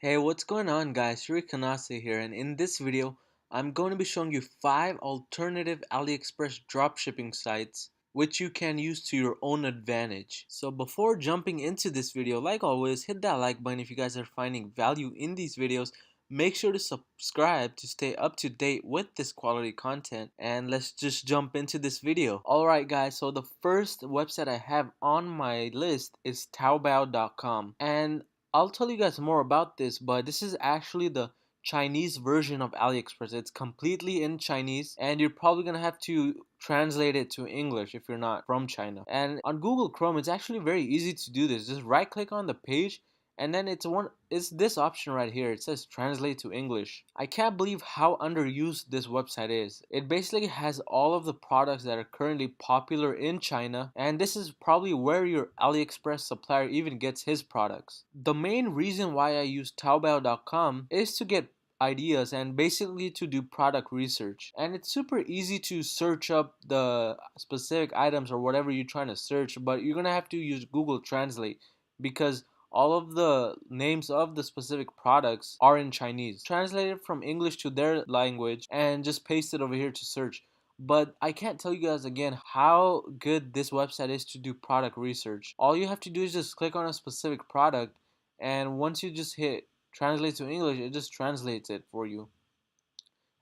Hey, what's going on guys? Kanase here, and in this video, I'm going to be showing you 5 alternative AliExpress dropshipping sites which you can use to your own advantage. So before jumping into this video, like always, hit that like button if you guys are finding value in these videos. Make sure to subscribe to stay up to date with this quality content, and let's just jump into this video. Alright guys, so the first website I have on my list is Taobao.com, and I'll tell you guys more about this, but this is actually the Chinese version of AliExpress. It's completely in Chinese, and you're probably gonna have to translate it to English if you're not from China. And on Google Chrome, it's actually very easy to do this. Just right click on the page, and then it's this option right here. It says translate to English. I can't believe how underused this website is. It basically has all of the products that are currently popular in China, and this is probably where your AliExpress supplier even gets his products. The main reason why I use Taobao.com is to get ideas and basically to do product research, and it's super easy to search up the specific items or whatever you're trying to search, but you're gonna have to use Google Translate because all of the names of the specific products are in Chinese. Translate it from English to their language and just paste it over here to search. But I can't tell you guys again how good this website is to do product research. All you have to do is just click on a specific product, and once you just hit translate to English, it just translates it for you.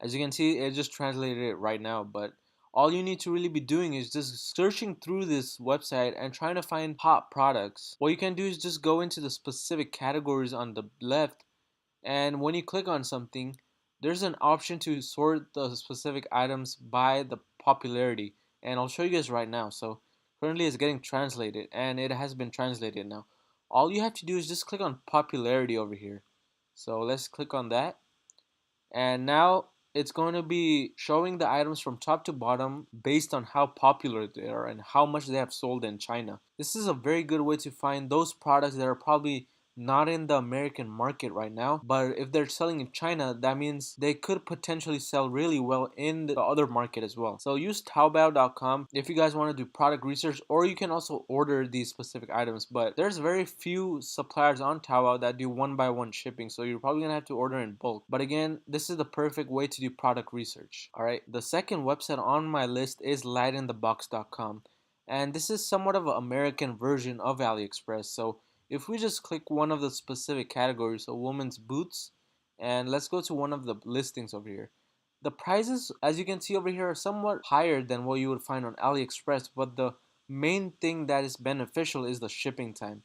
As you can see, it just translated it right now, but all you need to really be doing is just searching through this website and trying to find hot products. What you can do is just go into the specific categories on the left, and when you click on something, there's an option to sort the specific items by the popularity, and I'll show you guys right now. So currently it's getting translated, and it has been translated now. All you have to do is just click on popularity over here. So let's click on that, and now it's going to be showing the items from top to bottom based on how popular they are and how much they have sold in China. This is a very good way to find those products that are probably not in the American market right now, but if they're selling in China, that means they could potentially sell really well in the other market as well. So use Taobao.com if you guys want to do product research, or you can also order these specific items, but there's very few suppliers on Taobao that do one by one shipping, so you're probably gonna have to order in bulk. But again, this is the perfect way to do product research. Alright, the second website on my list is Lightintheboxcom, and this is somewhat of an American version of AliExpress. So if we just click one of the specific categories, so women's boots, and let's go to one of the listings over here. The prices, as you can see over here, are somewhat higher than what you would find on AliExpress, but the main thing that is beneficial is the shipping time.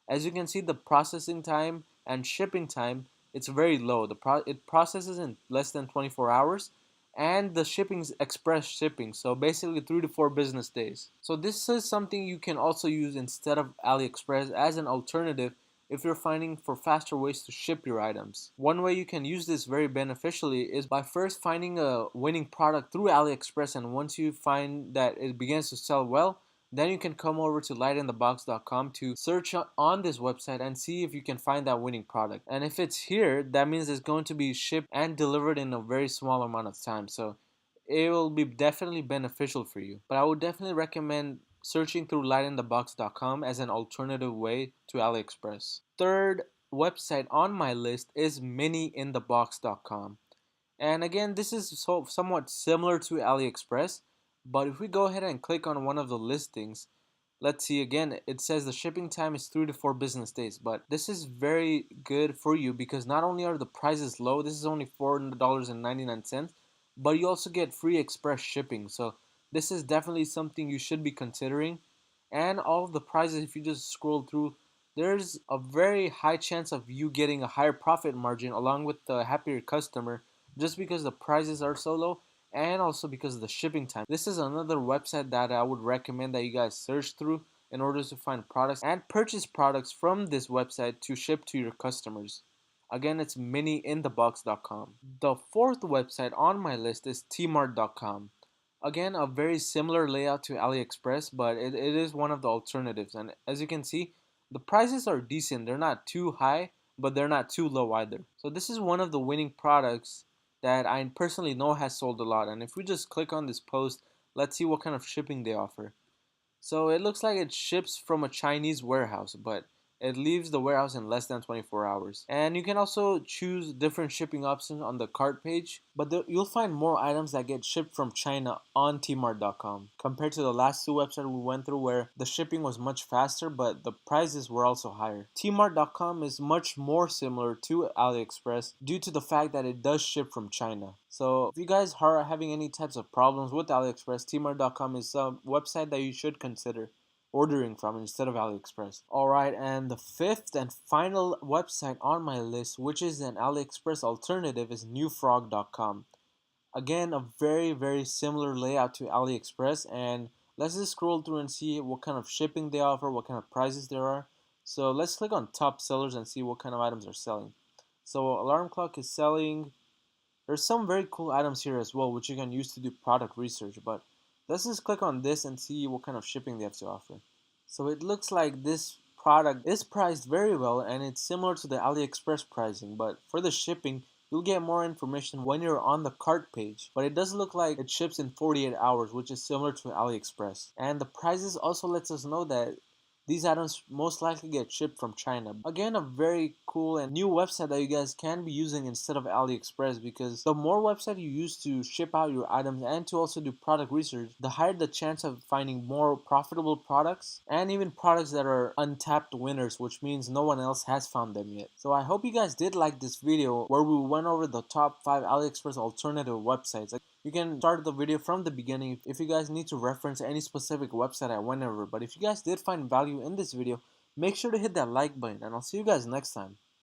As you can see, the processing time and shipping time, it's very low. It processes in less than 24 hours, and the shipping's express shipping, so basically 3 to 4 business days. So this is something you can also use instead of AliExpress as an alternative if you're finding for faster ways to ship your items. One way you can use this very beneficially is by first finding a winning product through AliExpress, and once you find that it begins to sell well, then you can come over to lightinthebox.com to search on this website and see if you can find that winning product. And if it's here, that means it's going to be shipped and delivered in a very small amount of time. So it will be definitely beneficial for you. But I would definitely recommend searching through lightinthebox.com as an alternative way to AliExpress. Third website on my list is miniinthebox.com. And again, this is somewhat similar to AliExpress, but if we go ahead and click on one of the listings, let's see, again, it says the shipping time is 3 to 4 business days, but this is very good for you because not only are the prices low, this is only $4.99, but you also get free express shipping. So this is definitely something you should be considering. And all of the prices, if you just scroll through, there's a very high chance of you getting a higher profit margin along with the happier customer, just because the prices are so low and also because of the shipping time. This is another website that I would recommend that you guys search through in order to find products and purchase products from this website to ship to your customers. Again, it's miniinthebox.com. The fourth website on my list is Tmart.com. Again, a very similar layout to AliExpress, but it is one of the alternatives. And as you can see, the prices are decent. They're not too high, but they're not too low either. So this is one of the winning products that I personally know has sold a lot. And if we just click on this post, let's see what kind of shipping they offer. So it looks like it ships from a Chinese warehouse, but It leaves the warehouse in less than 24 hours. And you can also choose different shipping options on the cart page, but you'll find more items that get shipped from China on Tmart.com compared to the last two websites we went through where the shipping was much faster but the prices were also higher. Tmart.com is much more similar to Aliexpress due to the fact that it does ship from China. So if you guys are having any types of problems with Aliexpress, Tmart.com is a website that you should consider ordering from instead of Aliexpress. Alright, and the fifth and final website on my list, which is an Aliexpress alternative, is NewFrog.com. Again, a very similar layout to Aliexpress, and let's just scroll through and see what kind of shipping they offer, what kind of prices there are. So let's click on top sellers and see what kind of items are selling. So alarm clock is selling. There's some very cool items here as well, which you can use to do product research, but let's just click on this and see what kind of shipping they have to offer. So it looks like this product is priced very well and it's similar to the AliExpress pricing, but for the shipping, you'll get more information when you're on the cart page. But it does look like it ships in 48 hours, which is similar to AliExpress. And the prices also lets us know that these items most likely get shipped from China. Again, a very cool and new website that you guys can be using instead of AliExpress, because the more website you use to ship out your items and to also do product research, the higher the chance of finding more profitable products and even products that are untapped winners, which means no one else has found them yet. So I hope you guys did like this video where we went over the top 5 AliExpress alternative websites. You can start the video from the beginning if you guys need to reference any specific website I went over. But if you guys did find value in this video, make sure to hit that like button and I'll see you guys next time.